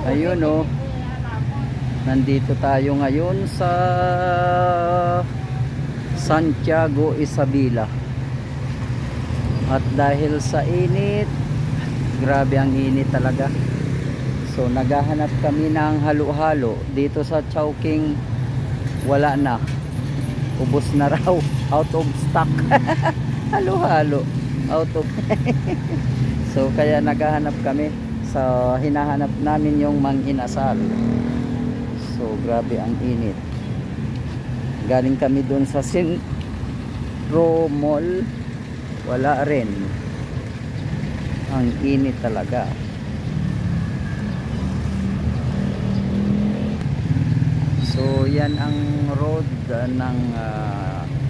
Ayun oh. Nandito tayo ngayon sa Santiago, Isabela. At dahil sa init, grabe ang init talaga. So naghahanap kami ng halo-halo. Dito sa Chowking wala na. Ubos na raw. Out of stock. Halo-halo. Out of So kaya naghahanap kami. So hinahanap namin yung mang-inasal. So grabe ang init. Galing kami doon sa Centro Mall, wala rin. Ang init talaga. So yan ang road ng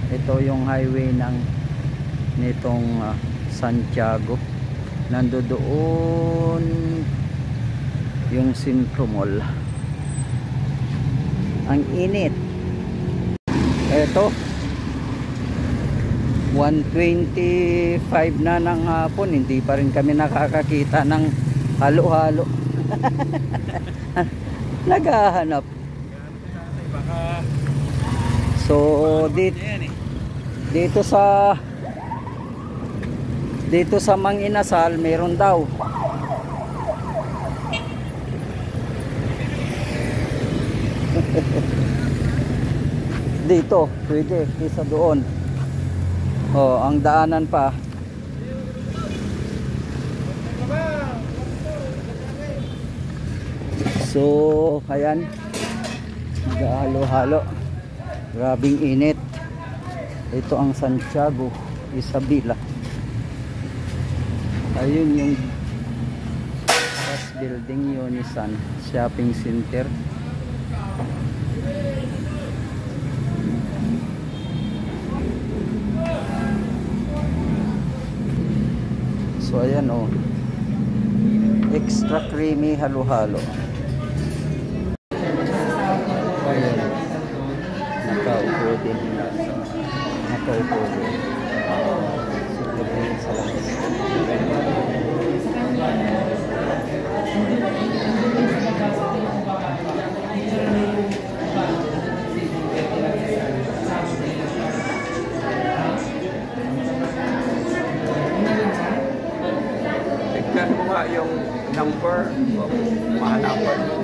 ito yung highway ng nitong Santiago. Nandoon yung Centro Mall. Ang init. Ito 1:25 na ng hapon, hindi pa rin kami nakakakita ng halo-halo. Naghahanap. So dito sa Mang-Inasal meron daw. Dito pwede kaysa doon. Oh, ang daanan pa. So ayan, naghahalo-halo. Grabing init. Ito ang Santiago, Isabela. Ayun yung building, Unisan Shopping Center. So ayan oh, extra creamy halo-halo. Ayan, nakaupo din. Nakaupo din. Super din sa langis. Tignan mo nga yung number, mahalapan mo.